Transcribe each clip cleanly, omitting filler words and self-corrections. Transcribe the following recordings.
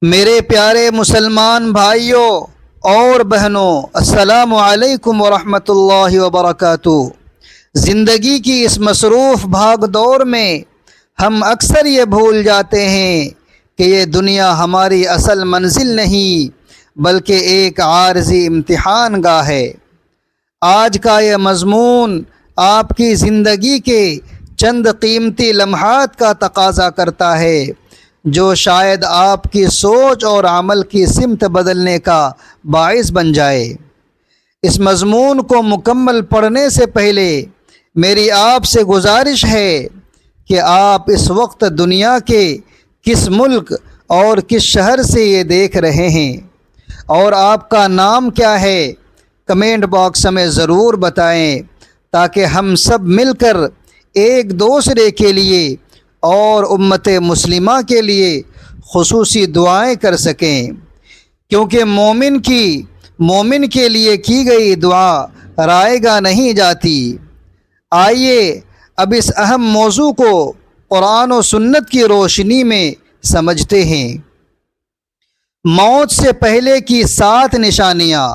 میرے پیارے مسلمان بھائیوں اور بہنوں، السلام علیکم ورحمۃ اللہ وبرکاتہ۔ زندگی کی اس مصروف بھاگ دوڑ میں ہم اکثر یہ بھول جاتے ہیں کہ یہ دنیا ہماری اصل منزل نہیں بلکہ ایک عارضی امتحان گاہ ہے۔ آج کا یہ مضمون آپ کی زندگی کے چند قیمتی لمحات کا تقاضا کرتا ہے جو شاید آپ کی سوچ اور عمل کی سمت بدلنے کا باعث بن جائے۔ اس مضمون کو مکمل پڑھنے سے پہلے میری آپ سے گزارش ہے کہ آپ اس وقت دنیا کے کس ملک اور کس شہر سے یہ دیکھ رہے ہیں اور آپ کا نام کیا ہے، کمنٹ باکس میں ضرور بتائیں تاکہ ہم سب مل کر ایک دوسرے کے لیے اور امت مسلمہ کے لیے خصوصی دعائیں کر سکیں، کیونکہ مومن کے لیے کی گئی دعا رائے گاہ نہیں جاتی۔ آئیے اب اس اہم موضوع کو قرآن و سنت کی روشنی میں سمجھتے ہیں۔ موت سے پہلے کی 7 نشانیاں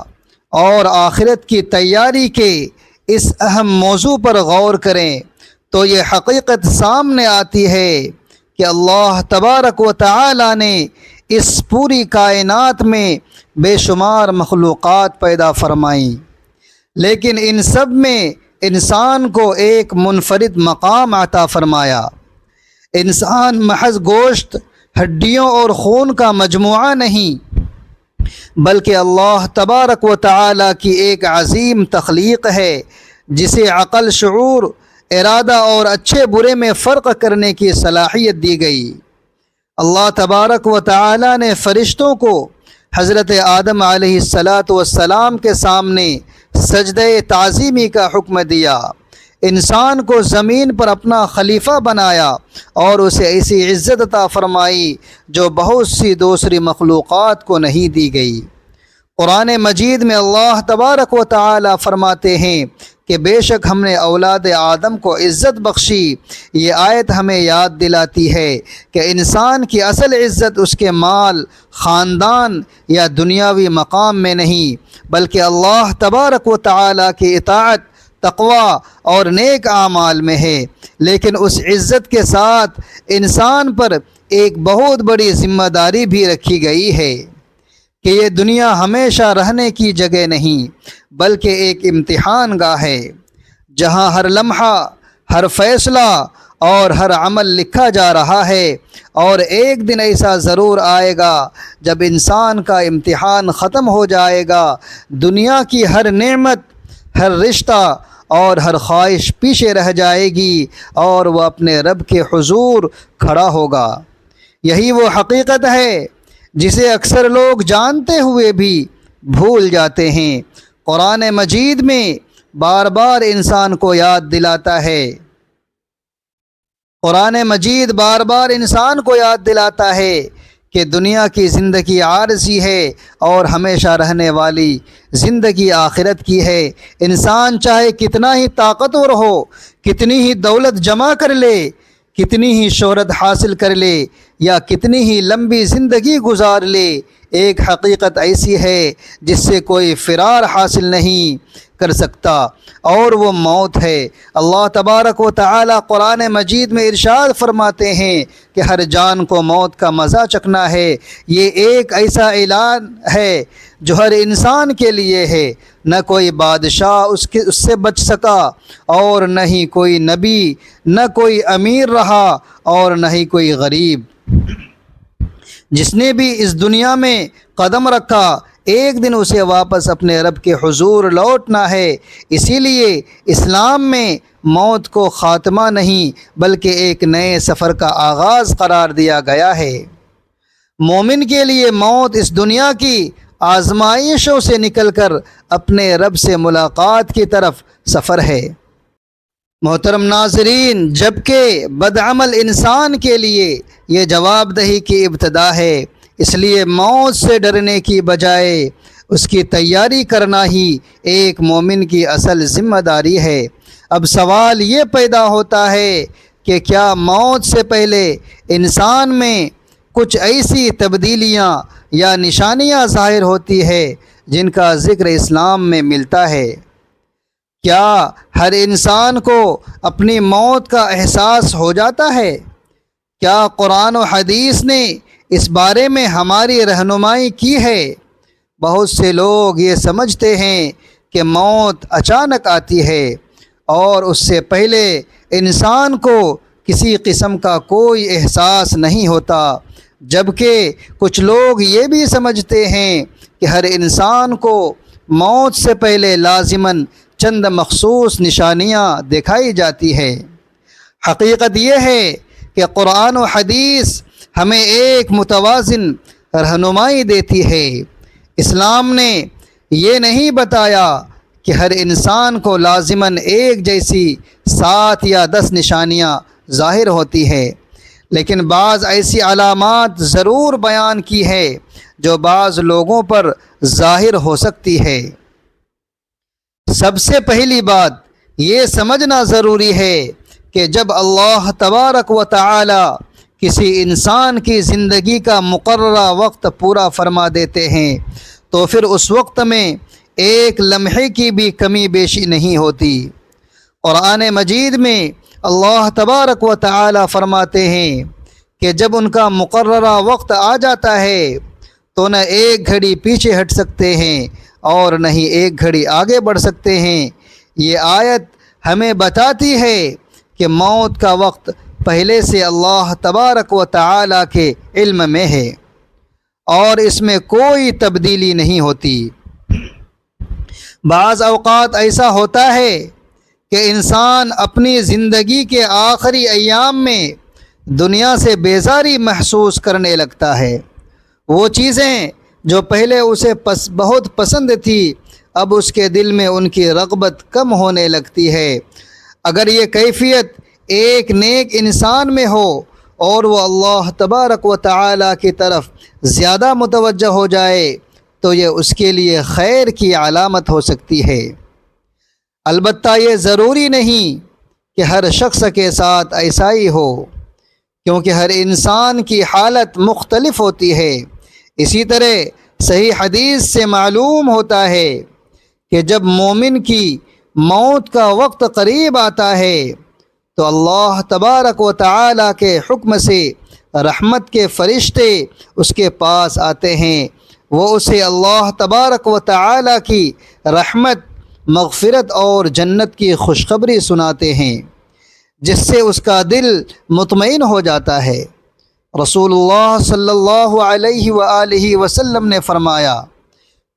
اور آخرت کی تیاری کے اس اہم موضوع پر غور کریں تو یہ حقیقت سامنے آتی ہے کہ اللہ تبارک و تعالی نے اس پوری کائنات میں بے شمار مخلوقات پیدا فرمائیں، لیکن ان سب میں انسان کو ایک منفرد مقام عطا فرمایا۔ انسان محض گوشت، ہڈیوں اور خون کا مجموعہ نہیں بلکہ اللہ تبارک و تعالی کی ایک عظیم تخلیق ہے جسے عقل، شعور، ارادہ اور اچھے برے میں فرق کرنے کی صلاحیت دی گئی۔ اللہ تبارک و تعالی نے فرشتوں کو حضرت آدم علیہ السلام کے سامنے سجدہ تعظیمی کا حکم دیا، انسان کو زمین پر اپنا خلیفہ بنایا اور اسے ایسی عزت عطا فرمائی جو بہت سی دوسری مخلوقات کو نہیں دی گئی۔ قرآن مجید میں اللہ تبارک و تعالی فرماتے ہیں کہ بے شک ہم نے اولاد آدم کو عزت بخشی۔ یہ آیت ہمیں یاد دلاتی ہے کہ انسان کی اصل عزت اس کے مال، خاندان یا دنیاوی مقام میں نہیں بلکہ اللہ تبارک و تعالی کی اطاعت، تقوی اور نیک اعمال میں ہے۔ لیکن اس عزت کے ساتھ انسان پر ایک بہت بڑی ذمہ داری بھی رکھی گئی ہے کہ یہ دنیا ہمیشہ رہنے کی جگہ نہیں بلکہ ایک امتحان گاہ ہے جہاں ہر لمحہ، ہر فیصلہ اور ہر عمل لکھا جا رہا ہے، اور ایک دن ایسا ضرور آئے گا جب انسان کا امتحان ختم ہو جائے گا، دنیا کی ہر نعمت، ہر رشتہ اور ہر خواہش پیچھے رہ جائے گی اور وہ اپنے رب کے حضور کھڑا ہوگا۔ یہی وہ حقیقت ہے جسے اکثر لوگ جانتے ہوئے بھی بھول جاتے ہیں۔ قرآن مجید میں بار بار انسان کو یاد دلاتا ہے، کہ دنیا کی زندگی عارضی ہے اور ہمیشہ رہنے والی زندگی آخرت کی ہے۔ انسان چاہے کتنا ہی طاقتور ہو، کتنی ہی دولت جمع کر لے، کتنی ہی شہرت حاصل کر لے یا کتنی ہی لمبی زندگی گزار لے، ایک حقیقت ایسی ہے جس سے کوئی فرار حاصل نہیں کر سکتا اور وہ موت ہے۔ اللہ تبارک و تعالی قرآن مجید میں ارشاد فرماتے ہیں کہ ہر جان کو موت کا مزہ چکھنا ہے۔ یہ ایک ایسا اعلان ہے جو ہر انسان کے لیے ہے، نہ کوئی بادشاہ اس سے بچ سکا اور نہ ہی کوئی نبی، نہ کوئی امیر رہا اور نہ ہی کوئی غریب۔ جس نے بھی اس دنیا میں قدم رکھا ایک دن اسے واپس اپنے رب کے حضور لوٹنا ہے۔ اسی لیے اسلام میں موت کو خاتمہ نہیں بلکہ ایک نئے سفر کا آغاز قرار دیا گیا ہے۔ مومن کے لیے موت اس دنیا کی آزمائشوں سے نکل کر اپنے رب سے ملاقات کی طرف سفر ہے۔ محترم ناظرین، جبکہ بدعمل انسان کے لیے یہ جواب دہی کی ابتدا ہے، اس لیے موت سے ڈرنے کی بجائے اس کی تیاری کرنا ہی ایک مومن کی اصل ذمہ داری ہے۔ اب سوال یہ پیدا ہوتا ہے کہ کیا موت سے پہلے انسان میں کچھ ایسی تبدیلیاں یا نشانیاں ظاہر ہوتی ہے جن کا ذکر اسلام میں ملتا ہے۔ کیا ہر انسان کو اپنی موت کا احساس ہو جاتا ہے؟ کیا قرآن و حدیث نے اس بارے میں ہماری رہنمائی کی ہے؟ بہت سے لوگ یہ سمجھتے ہیں کہ موت اچانک آتی ہے اور اس سے پہلے انسان کو کسی قسم کا کوئی احساس نہیں ہوتا، جبکہ کچھ لوگ یہ بھی سمجھتے ہیں کہ ہر انسان کو موت سے پہلے لازماً چند مخصوص نشانیاں دکھائی جاتی ہے۔ حقیقت یہ ہے کہ قرآن و حدیث ہمیں ایک متوازن رہنمائی دیتی ہے۔ اسلام نے یہ نہیں بتایا کہ ہر انسان کو لازماً ایک جیسی 7 یا 10 نشانیاں ظاہر ہوتی ہے، لیکن بعض ایسی علامات ضرور بیان کی ہے جو بعض لوگوں پر ظاہر ہو سکتی ہے۔ سب سے پہلی بات یہ سمجھنا ضروری ہے کہ جب اللہ تبارک و تعالی کسی انسان کی زندگی کا مقررہ وقت پورا فرما دیتے ہیں تو پھر اس وقت میں ایک لمحے کی بھی کمی بیشی نہیں ہوتی۔ قرآن مجید میں اللہ تبارک و تعالی فرماتے ہیں کہ جب ان کا مقررہ وقت آ جاتا ہے تو نہ ایک گھڑی پیچھے ہٹ سکتے ہیں اور نہ ہی ایک گھڑی آگے بڑھ سکتے ہیں۔ یہ آیت ہمیں بتاتی ہے کہ موت کا وقت پہلے سے اللہ تبارک و تعالی کے علم میں ہے اور اس میں کوئی تبدیلی نہیں ہوتی۔ بعض اوقات ایسا ہوتا ہے کہ انسان اپنی زندگی کے آخری ایام میں دنیا سے بیزاری محسوس کرنے لگتا ہے۔ وہ چیزیں جو پہلے اسے بہت پسند تھی اب اس کے دل میں ان کی رغبت کم ہونے لگتی ہے۔ اگر یہ کیفیت ایک نیک انسان میں ہو اور وہ اللہ تبارک و تعالی کی طرف زیادہ متوجہ ہو جائے تو یہ اس کے لیے خیر کی علامت ہو سکتی ہے۔ البتہ یہ ضروری نہیں کہ ہر شخص کے ساتھ ایسا ہی ہو، کیونکہ ہر انسان کی حالت مختلف ہوتی ہے۔ اسی طرح صحیح حدیث سے معلوم ہوتا ہے کہ جب مومن کی موت کا وقت قریب آتا ہے تو اللہ تبارک و تعالی کے حکم سے رحمت کے فرشتے اس کے پاس آتے ہیں۔ وہ اسے اللہ تبارک و تعالی کی رحمت، مغفرت اور جنت کی خوشخبری سناتے ہیں، جس سے اس کا دل مطمئن ہو جاتا ہے۔ رسول اللہ صلی اللہ علیہ وآلہ وسلم نے فرمایا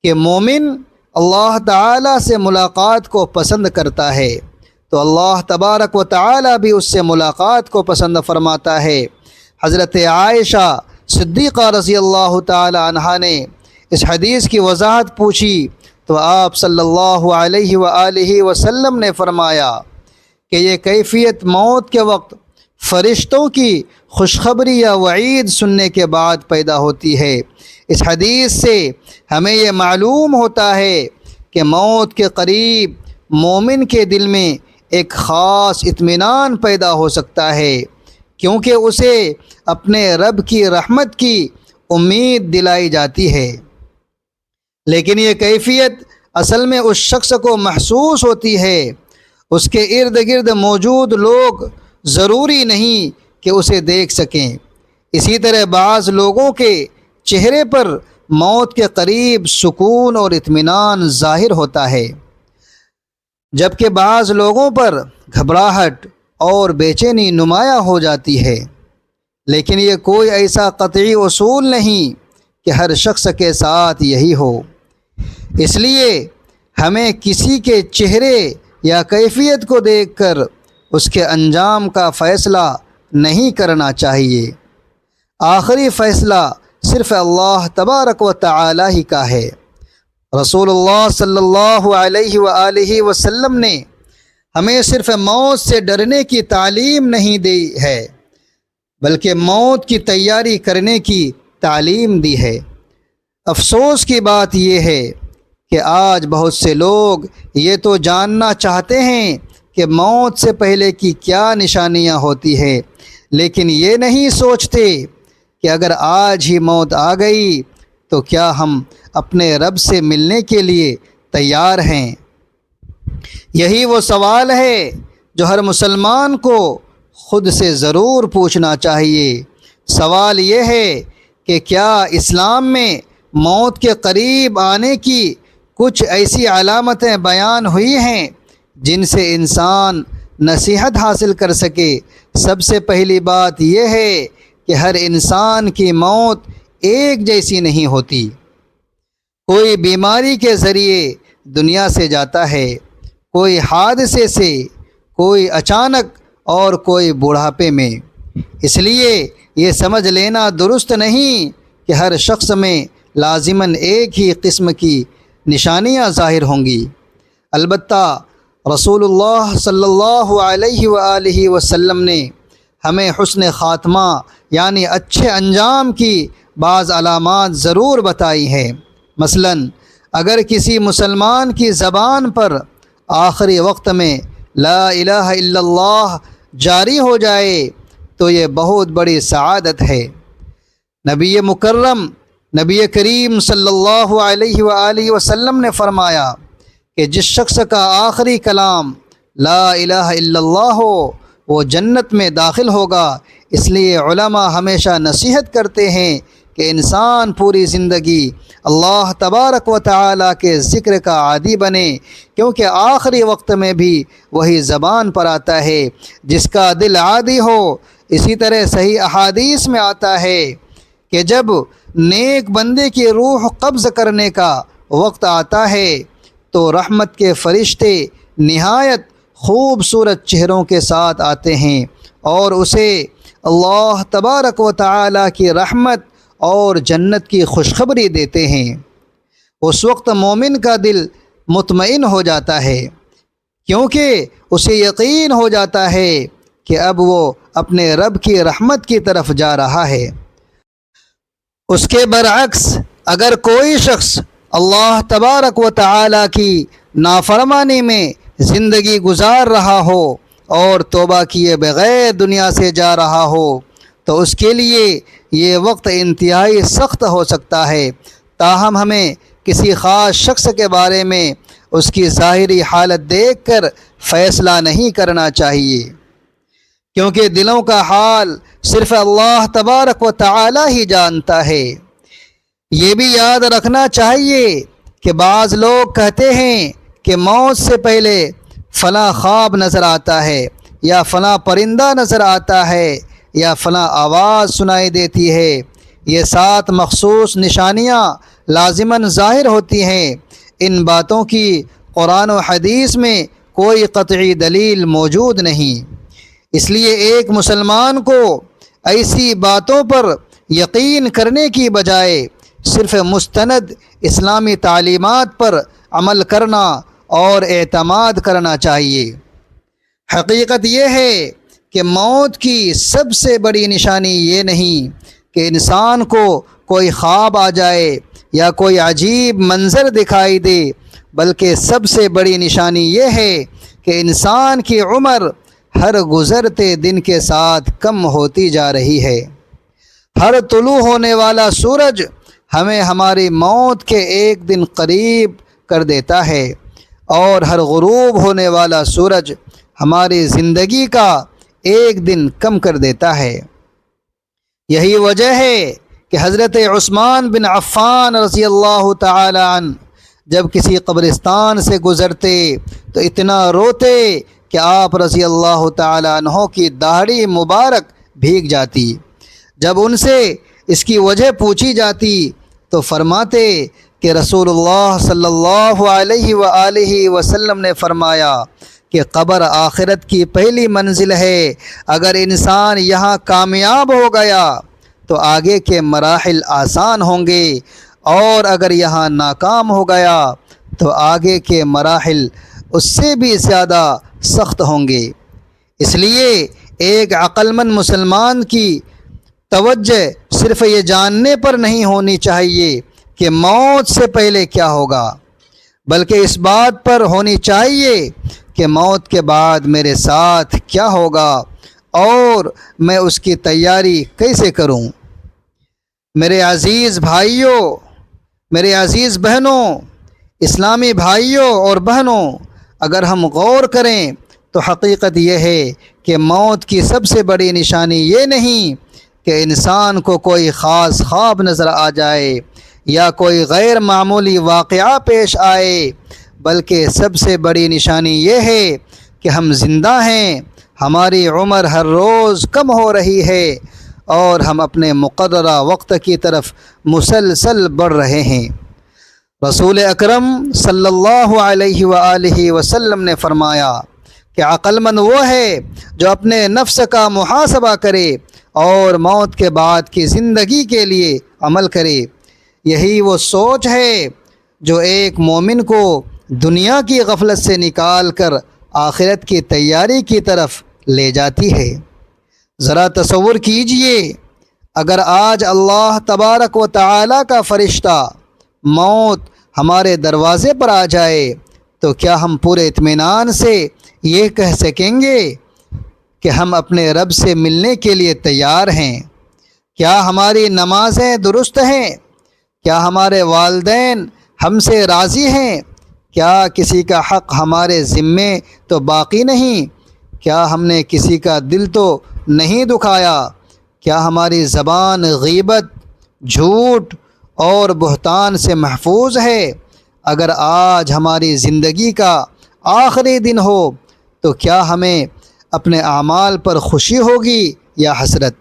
کہ مومن اللہ تعالی سے ملاقات کو پسند کرتا ہے تو اللہ تبارک و تعالی بھی اس سے ملاقات کو پسند فرماتا ہے۔ حضرت عائشہ صدیقہ رضی اللہ تعالی عنہا نے اس حدیث کی وضاحت پوچھی تو آپ صلی اللہ علیہ وآلہ وسلم نے فرمایا کہ یہ کیفیت موت کے وقت فرشتوں کی خوشخبری یا وعید سننے کے بعد پیدا ہوتی ہے۔ اس حدیث سے ہمیں یہ معلوم ہوتا ہے کہ موت کے قریب مومن کے دل میں ایک خاص اطمینان پیدا ہو سکتا ہے، کیونکہ اسے اپنے رب کی رحمت کی امید دلائی جاتی ہے۔ لیکن یہ کیفیت اصل میں اس شخص کو محسوس ہوتی ہے، اس کے ارد گرد موجود لوگ ضروری نہیں کہ اسے دیکھ سکیں۔ اسی طرح بعض لوگوں کے چہرے پر موت کے قریب سکون اور اطمینان ظاہر ہوتا ہے، جبکہ بعض لوگوں پر گھبراہٹ اور بے چینی نمایاں ہو جاتی ہے۔ لیکن یہ کوئی ایسا قطعی اصول نہیں کہ ہر شخص کے ساتھ یہی ہو۔ اس لیے ہمیں کسی کے چہرے یا کیفیت کو دیکھ کر اس کے انجام کا فیصلہ نہیں کرنا چاہیے۔ آخری فیصلہ صرف اللہ تبارک و تعالی ہی کا ہے۔ رسول اللہ صلی اللہ علیہ وآلہ وسلم نے ہمیں صرف موت سے ڈرنے کی تعلیم نہیں دی ہے بلکہ موت کی تیاری کرنے کی تعلیم دی ہے۔ افسوس کی بات یہ ہے کہ آج بہت سے لوگ یہ تو جاننا چاہتے ہیں کہ موت سے پہلے کی کیا نشانیاں ہوتی ہے، لیکن یہ نہیں سوچتے کہ اگر آج ہی موت آ گئی تو کیا ہم اپنے رب سے ملنے کے لیے تیار ہیں؟ یہی وہ سوال ہے جو ہر مسلمان کو خود سے ضرور پوچھنا چاہیے۔ سوال یہ ہے کہ کیا اسلام میں موت کے قریب آنے کی کچھ ایسی علامتیں بیان ہوئی ہیں جن سے انسان نصیحت حاصل کر سکے؟ سب سے پہلی بات یہ ہے کہ ہر انسان کی موت ایک جیسی نہیں ہوتی۔ کوئی بیماری کے ذریعے دنیا سے جاتا ہے، کوئی حادثے سے، کوئی اچانک اور کوئی بڑھاپے میں۔ اس لیے یہ سمجھ لینا درست نہیں کہ ہر شخص میں لازماً ایک ہی قسم کی نشانیاں ظاہر ہوں گی۔ البتہ رسول اللہ صلی اللہ علیہ وآلہ وسلم نے ہمیں حسن خاتمہ یعنی اچھے انجام کی بعض علامات ضرور بتائی ہیں۔ مثلاً اگر کسی مسلمان کی زبان پر آخری وقت میں لا الہ الا اللہ جاری ہو جائے تو یہ بہت بڑی سعادت ہے۔ نبی مکرم نبی کریم صلی اللہ علیہ وآلہ وسلم نے فرمایا کہ جس شخص کا آخری کلام لا الہ الا اللہ ہو وہ جنت میں داخل ہوگا۔ اس لیے علماء ہمیشہ نصیحت کرتے ہیں کہ انسان پوری زندگی اللہ تبارک و تعالی کے ذکر کا عادی بنے، کیونکہ آخری وقت میں بھی وہی زبان پر آتا ہے جس کا دل عادی ہو۔ اسی طرح صحیح احادیث میں آتا ہے کہ جب نیک بندے کی روح قبض کرنے کا وقت آتا ہے تو رحمت کے فرشتے نہایت خوبصورت چہروں کے ساتھ آتے ہیں اور اسے اللہ تبارک و تعالی کی رحمت اور جنت کی خوشخبری دیتے ہیں۔ اس وقت مومن کا دل مطمئن ہو جاتا ہے، کیونکہ اسے یقین ہو جاتا ہے کہ اب وہ اپنے رب کی رحمت کی طرف جا رہا ہے۔ اس کے برعکس اگر کوئی شخص اللہ تبارک و تعالی کی نافرمانی میں زندگی گزار رہا ہو اور توبہ کیے بغیر دنیا سے جا رہا ہو تو اس کے لیے یہ وقت انتہائی سخت ہو سکتا ہے۔ تاہم ہمیں کسی خاص شخص کے بارے میں اس کی ظاہری حالت دیکھ کر فیصلہ نہیں کرنا چاہیے، کیونکہ دلوں کا حال صرف اللہ تبارک و تعالی ہی جانتا ہے۔ یہ بھی یاد رکھنا چاہیے کہ بعض لوگ کہتے ہیں کہ موت سے پہلے فلاں خواب نظر آتا ہے، یا فلاں پرندہ نظر آتا ہے، یا فلاں آواز سنائی دیتی ہے۔ یہ 7 مخصوص نشانیاں لازماً ظاہر ہوتی ہیں۔ ان باتوں کی قرآن و حدیث میں کوئی قطعی دلیل موجود نہیں، اس لیے ایک مسلمان کو ایسی باتوں پر یقین کرنے کی بجائے صرف مستند اسلامی تعلیمات پر عمل کرنا اور اعتماد کرنا چاہیے۔ حقیقت یہ ہے کہ موت کی سب سے بڑی نشانی یہ نہیں کہ انسان کو کوئی خواب آ جائے یا کوئی عجیب منظر دکھائی دے، بلکہ سب سے بڑی نشانی یہ ہے کہ انسان کی عمر ہر گزرتے دن کے ساتھ کم ہوتی جا رہی ہے۔ ہر طلوع ہونے والا سورج ہمیں ہماری موت کے ایک دن قریب کر دیتا ہے، اور ہر غروب ہونے والا سورج ہماری زندگی کا ایک دن کم کر دیتا ہے۔ یہی وجہ ہے کہ حضرت عثمان بن عفان رضی اللہ تعالی عنہ جب کسی قبرستان سے گزرتے تو اتنا روتے کہ آپ رضی اللہ تعالی عنہ کی داڑھی مبارک بھیگ جاتی۔ جب ان سے اس کی وجہ پوچھی جاتی تو فرماتے کہ رسول اللہ صلی اللہ علیہ وآلہ وسلم نے فرمایا کہ قبر آخرت کی پہلی منزل ہے۔ اگر انسان یہاں کامیاب ہو گیا تو آگے کے مراحل آسان ہوں گے، اور اگر یہاں ناکام ہو گیا تو آگے کے مراحل اس سے بھی زیادہ سخت ہوں گے۔ اس لیے ایک عقل مند مسلمان کی توجہ صرف یہ جاننے پر نہیں ہونی چاہیے کہ موت سے پہلے کیا ہوگا، بلکہ اس بات پر ہونی چاہیے کہ موت کے بعد میرے ساتھ کیا ہوگا اور میں اس کی تیاری کیسے کروں۔ میرے عزیز بھائیوں، میرے عزیز بہنوں، اسلامی بھائیوں اور بہنوں، اگر ہم غور کریں تو حقیقت یہ ہے کہ موت کی سب سے بڑی نشانی یہ نہیں کہ انسان کو کوئی خاص خواب نظر آ جائے یا کوئی غیر معمولی واقعہ پیش آئے، بلکہ سب سے بڑی نشانی یہ ہے کہ ہم زندہ ہیں، ہماری عمر ہر روز کم ہو رہی ہے اور ہم اپنے مقررہ وقت کی طرف مسلسل بڑھ رہے ہیں۔ رسول اکرم صلی اللہ علیہ وآلہ وسلم نے فرمایا کہ عقل مند وہ ہے جو اپنے نفس کا محاسبہ کرے اور موت کے بعد کی زندگی کے لیے عمل کرے۔ یہی وہ سوچ ہے جو ایک مومن کو دنیا کی غفلت سے نکال کر آخرت کی تیاری کی طرف لے جاتی ہے۔ ذرا تصور کیجئے، اگر آج اللہ تبارک و تعالی کا فرشتہ موت ہمارے دروازے پر آ جائے تو کیا ہم پورے اطمینان سے یہ کہہ سکیں گے کہ ہم اپنے رب سے ملنے کے لیے تیار ہیں؟ کیا ہماری نمازیں درست ہیں؟ کیا ہمارے والدین ہم سے راضی ہیں؟ کیا کسی کا حق ہمارے ذمے تو باقی نہیں؟ کیا ہم نے کسی کا دل تو نہیں دکھایا؟ کیا ہماری زبان غیبت، جھوٹ اور بہتان سے محفوظ ہے؟ اگر آج ہماری زندگی کا آخری دن ہو تو کیا ہمیں اپنے اعمال پر خوشی ہوگی یا حسرت؟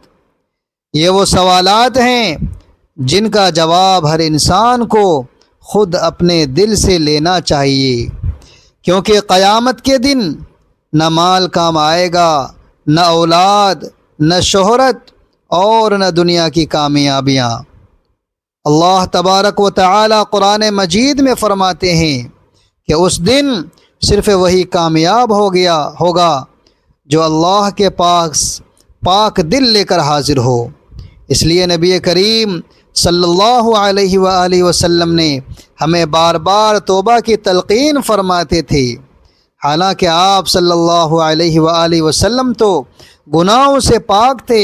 یہ وہ سوالات ہیں جن کا جواب ہر انسان کو خود اپنے دل سے لینا چاہیے، کیونکہ قیامت کے دن نہ مال کام آئے گا، نہ اولاد، نہ شہرت اور نہ دنیا کی کامیابیاں۔ اللہ تبارک و تعالی قرآن مجید میں فرماتے ہیں کہ اس دن صرف وہی کامیاب ہوگا جو اللہ کے پاس پاک دل لے کر حاضر ہو۔ اس لیے نبی کریم صلی اللہ علیہ وآلہ وسلم نے ہمیں بار بار توبہ کی تلقین فرماتے تھے، حالانکہ آپ صلی اللہ علیہ وآلہ وسلم تو گناہوں سے پاک تھے،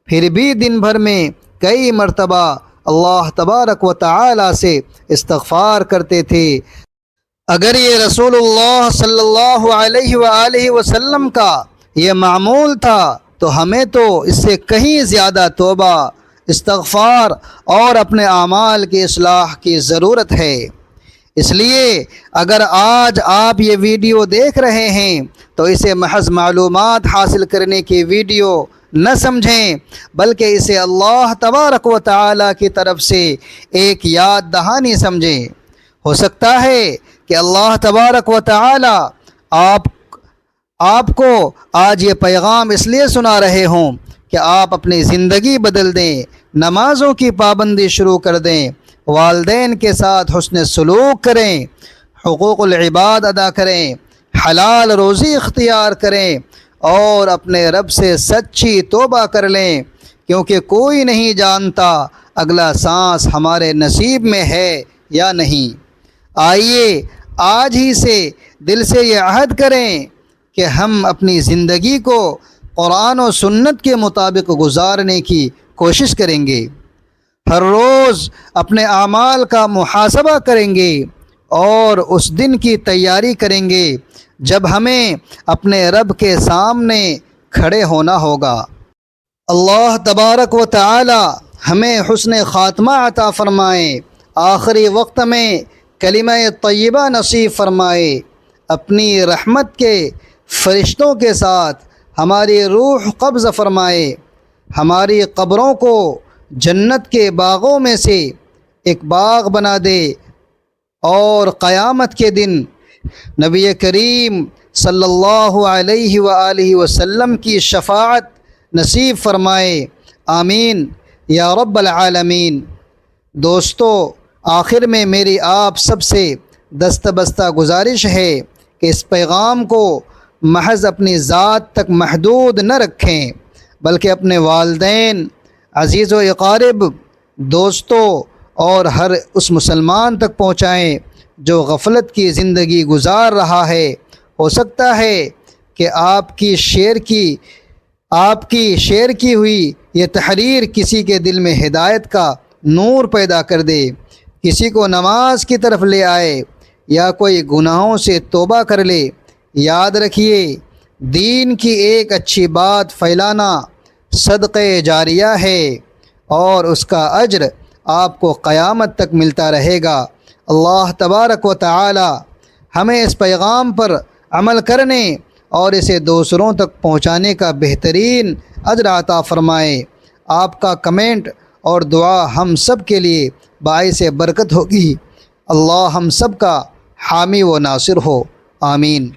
پھر بھی دن بھر میں کئی مرتبہ اللہ تبارک و تعالی سے استغفار کرتے تھے۔ اگر یہ رسول اللہ صلی اللہ علیہ وآلہ وسلم کا یہ معمول تھا تو ہمیں تو اس سے کہیں زیادہ توبہ، استغفار اور اپنے اعمال کی اصلاح کی ضرورت ہے۔ اس لیے اگر آج آپ یہ ویڈیو دیکھ رہے ہیں تو اسے محض معلومات حاصل کرنے کی ویڈیو نہ سمجھیں، بلکہ اسے اللہ تبارک و تعالی کی طرف سے ایک یاد دہانی سمجھیں۔ ہو سکتا ہے کہ اللہ تبارک و تعالی آپ کو آج یہ پیغام اس لیے سنا رہے ہوں کہ آپ اپنی زندگی بدل دیں، نمازوں کی پابندی شروع کر دیں، والدین کے ساتھ حسن سلوک کریں، حقوق العباد ادا کریں، حلال روزی اختیار کریں اور اپنے رب سے سچی توبہ کر لیں، کیونکہ کوئی نہیں جانتا اگلا سانس ہمارے نصیب میں ہے یا نہیں۔ آئیے آج ہی سے دل سے یہ عہد کریں کہ ہم اپنی زندگی کو قرآن و سنت کے مطابق گزارنے کی کوشش کریں گے، ہر روز اپنے اعمال کا محاسبہ کریں گے اور اس دن کی تیاری کریں گے جب ہمیں اپنے رب کے سامنے کھڑے ہونا ہوگا۔ اللہ تبارک و تعالی ہمیں حسن خاتمہ عطا فرمائے، آخری وقت میں کلمہ طیبہ نصیب فرمائے، اپنی رحمت کے فرشتوں کے ساتھ ہماری روح قبض فرمائے، ہماری قبروں کو جنت کے باغوں میں سے ایک باغ بنا دے اور قیامت کے دن نبی کریم صلی اللہ علیہ وآلہ وسلم کی شفاعت نصیب فرمائے، آمین یا رب العالمین۔ دوستو، آخر میں میری آپ سب سے دست بستہ گزارش ہے کہ اس پیغام کو محض اپنی ذات تک محدود نہ رکھیں، بلکہ اپنے والدین، عزیز و اقارب، دوستوں اور ہر اس مسلمان تک پہنچائیں جو غفلت کی زندگی گزار رہا ہے۔ ہو سکتا ہے کہ آپ کی شیئر کی آپ کی شیئر کی ہوئی یہ تحریر کسی کے دل میں ہدایت کا نور پیدا کر دے، کسی کو نماز کی طرف لے آئے یا کوئی گناہوں سے توبہ کر لے، یاد رکھیے دین کی ایک اچھی بات پھیلانا صدقہ جاریہ ہے اور اس کا اجر آپ کو قیامت تک ملتا رہے گا۔ اللہ تبارک و تعالی ہمیں اس پیغام پر عمل کرنے اور اسے دوسروں تک پہنچانے کا بہترین اجر عطا فرمائے۔ آپ کا کمنٹ اور دعا ہم سب کے لیے باعث برکت ہوگی۔ اللہ ہم سب کا حامی و ناصر ہو، آمین۔